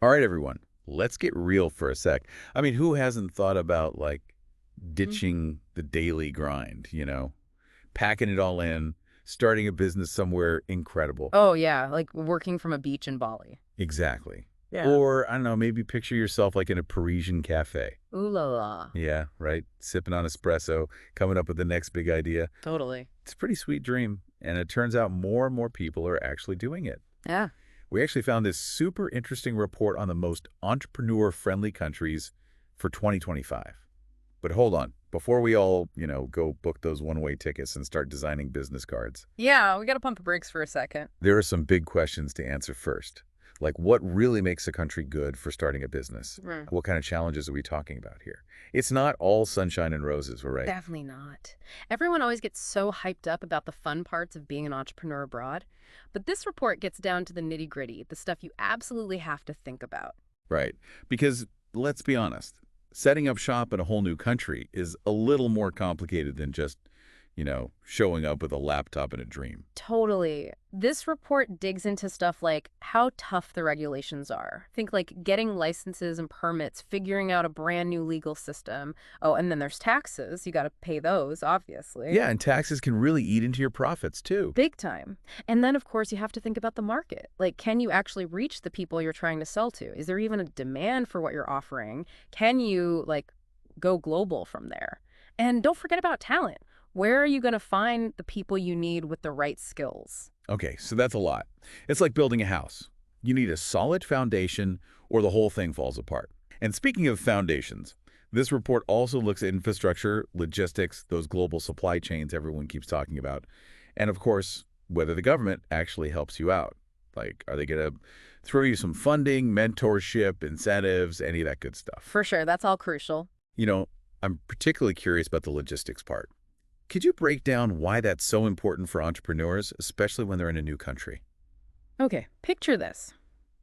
All right, everyone, let's get real for a sec. I mean, who hasn't thought about, like, Mm. ditching the daily grind, packing it all in, starting a business somewhere incredible? Oh, yeah, like working from a beach in Bali. Exactly. Yeah. Or, I don't know, maybe picture yourself like in a Parisian cafe. Ooh la la. Yeah, right? Sipping on espresso, coming up with the next big idea. Totally. It's a pretty sweet dream, and it turns out more and more people are actually doing it. Yeah. We actually found this super interesting report on the most entrepreneur-friendly countries for 2025. But hold on, before we all, go book those one-way tickets and start designing business cards, Yeah, we gotta pump the brakes for a second. there are some big questions to answer first. Like, what really makes a country good for starting a business? Mm. What kind of challenges are we talking about here? It's not all sunshine and roses, right? Definitely not. Everyone always gets so hyped up about the fun parts of being an entrepreneur abroad. But this report gets down to the nitty gritty, the stuff you absolutely have to think about. Right. Because let's be honest, setting up shop in a whole new country is a little more complicated than just, showing up with a laptop and a dream. Totally. This report digs into stuff like how tough the regulations are. Think like getting licenses and permits, figuring out a brand new legal system. Oh, and then there's taxes. You got to pay those, obviously. Yeah, and taxes can really eat into your profits too. Big time. And then, of course, you have to think about the market. Like, can you actually reach the people you're trying to sell to? Is there even a demand for what you're offering? Can you, like, go global from there? And don't forget about talent. Where are you going to find the people you need with the right skills? Okay, so that's a lot. It's like building a house. You need a solid foundation or the whole thing falls apart. And speaking of foundations, this report also looks at infrastructure, logistics, those global supply chains everyone keeps talking about, and of course, whether the government actually helps you out. Like, are they going to throw you some funding, mentorship, incentives, any of that good stuff? For sure, that's all crucial. You know, I'm particularly curious about the logistics part. Could you break down why that's so important for entrepreneurs, especially when they're in a new country? Okay, picture this.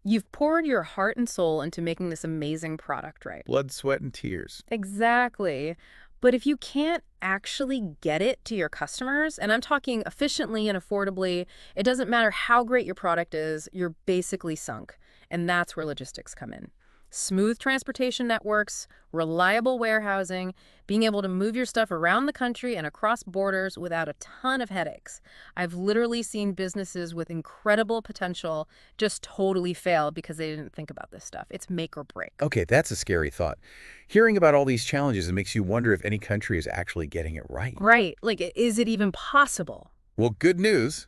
You've poured your heart and soul into making this amazing product, right? Blood, sweat, and tears. Exactly. But if you can't actually get it to your customers, and I'm talking efficiently and affordably, it doesn't matter how great your product is, you're basically sunk. And that's where logistics come in. Smooth transportation networks, reliable warehousing, being able to move your stuff around the country and across borders without a ton of headaches. I've literally seen businesses with incredible potential just totally fail because they didn't think about this stuff. It's make or break. Okay, that's a scary thought. Hearing about all these challenges, it makes you wonder if any country is actually getting it right. Right. Like, is it even possible? Well, good news.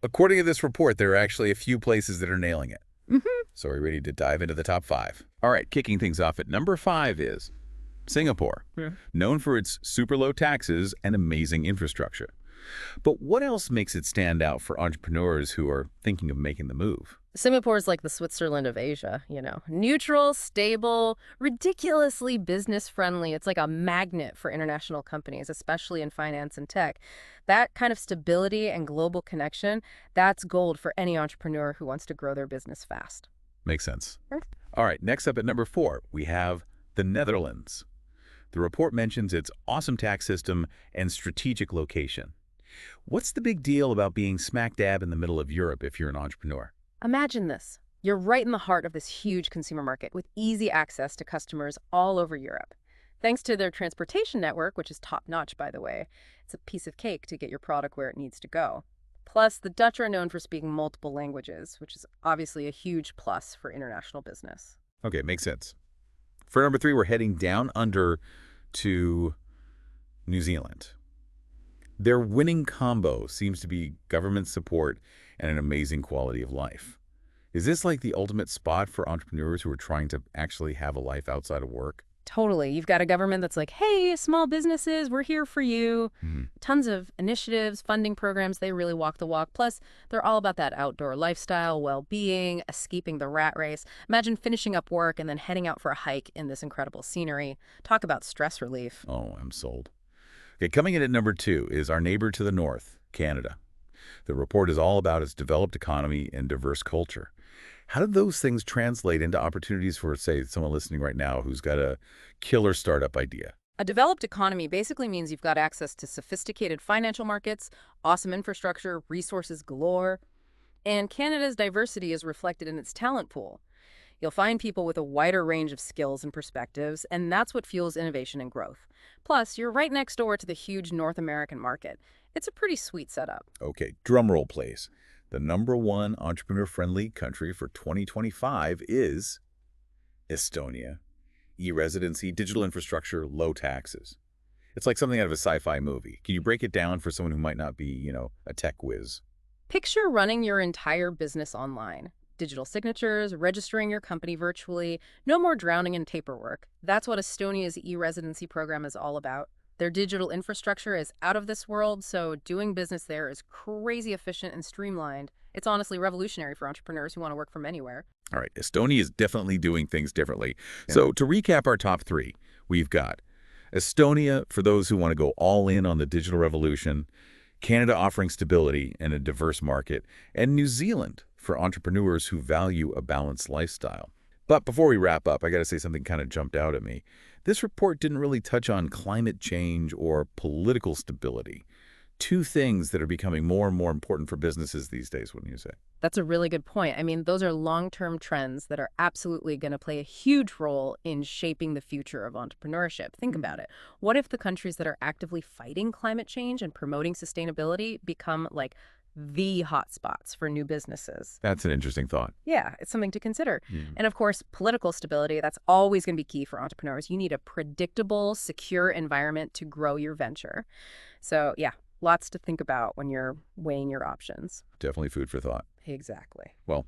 According to this report, there are actually a few places that are nailing it. Hmm. So are we ready to dive into the top 5? All right, kicking things off at number 5 is Singapore, Yeah. known for its super low taxes and amazing infrastructure. But what else makes it stand out for entrepreneurs who are thinking of making the move? Singapore is like the Switzerland of Asia, you know. Neutral, stable, ridiculously business friendly. It's like a magnet for international companies, especially in finance and tech. That kind of stability and global connection, that's gold for any entrepreneur who wants to grow their business fast. Makes sense. Sure. All right, next up at number 4, we have the Netherlands. The report mentions its awesome tax system and strategic location. What's the big deal about being smack dab in the middle of Europe if you're an entrepreneur? Imagine this. You're right in the heart of this huge consumer market with easy access to customers all over Europe. Thanks to their transportation network, which is top-notch, by the way, it's a piece of cake to get your product where it needs to go. Plus, the Dutch are known for speaking multiple languages, which is obviously a huge plus for international business. Okay, makes sense. For number 3, we're heading down under to New Zealand. Their winning combo seems to be government support and an amazing quality of life. Is this like the ultimate spot for entrepreneurs who are trying to actually have a life outside of work? Totally. You've got a government that's like, hey, small businesses, we're here for you. Hmm. Tons of initiatives, funding programs, they really walk the walk. Plus, they're all about that outdoor lifestyle, well-being, escaping the rat race. Imagine finishing up work and then heading out for a hike in this incredible scenery. Talk about stress relief. Oh, I'm sold. Okay, coming in at number 2 is our neighbor to the north, Canada. The report is all about its developed economy and diverse culture. How do those things translate into opportunities for, say, someone listening right now who's got a killer startup idea? A developed economy basically means you've got access to sophisticated financial markets, awesome infrastructure, resources galore, and Canada's diversity is reflected in its talent pool. You'll find people with a wider range of skills and perspectives, and that's what fuels innovation and growth. Plus, you're right next door to the huge North American market. It's a pretty sweet setup. Okay, drum roll, please. The #1 entrepreneur-friendly country for 2025 is Estonia. E-residency, digital infrastructure, low taxes. It's like something out of a sci-fi movie. Can you break it down for someone who might not be, a tech whiz? Picture running your entire business online. Digital signatures, registering your company virtually, no more drowning in paperwork. That's what Estonia's e-residency program is all about. Their digital infrastructure is out of this world, so doing business there is crazy efficient and streamlined. It's honestly revolutionary for entrepreneurs who want to work from anywhere. All right, Estonia is definitely doing things differently. Yeah. So to recap our top three, we've got Estonia for those who want to go all in on the digital revolution, Canada offering stability and a diverse market, and New Zealand for entrepreneurs who value a balanced lifestyle. But before we wrap up, I got to say something kind of jumped out at me. This report didn't really touch on climate change or political stability. Two things that are becoming more and more important for businesses these days, wouldn't you say? That's a really good point. I mean, those are long-term trends that are absolutely going to play a huge role in shaping the future of entrepreneurship. Think about it. What if the countries that are actively fighting climate change and promoting sustainability become like the hotspots for new businesses? That's an interesting thought. Yeah, it's something to consider. Yeah. And of course, political stability, that's always going to be key for entrepreneurs. You need a predictable, secure environment to grow your venture. So yeah, lots to think about when you're weighing your options. Definitely food for thought. Exactly. Well,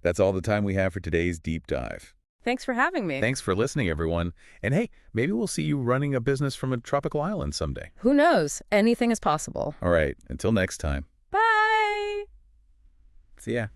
that's all the time we have for today's deep dive. Thanks for having me. Thanks for listening, everyone. And hey, maybe we'll see you running a business from a tropical island someday. Who knows? Anything is possible. All right, until next time. Bye. See ya.